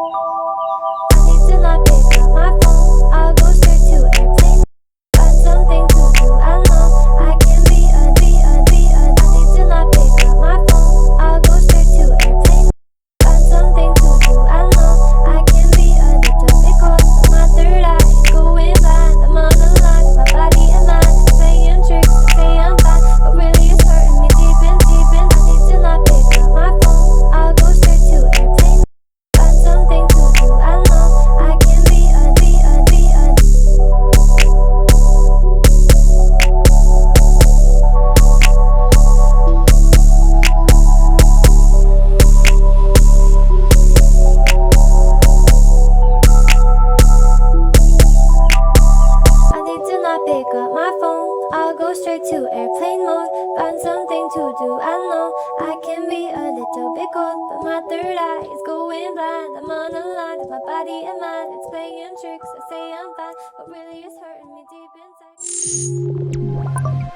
I need to not pick up my phone. I'll go straight to airplane. Find something to do. I know I can be a. I need to not pick up my phone. I'll go straight to airplane. Find something to do. I know I can be a little bit cold. My third eye is going blind. I'm on the line. My body and mind is playing tricks. They say I'm fine, but really it's hurting me deep in. I need to not pick up my phone. I'll go straight to airplane. Find something to do. I know I can be a. I need to not pick up my phone. I'll go straight to airplane mode. Find something to do. I know I can be a little bit cold, but my third eye is going blind. I'm on a line with my body and mind. It's playing tricks. I say I'm fine, but really it's hurting me deep inside.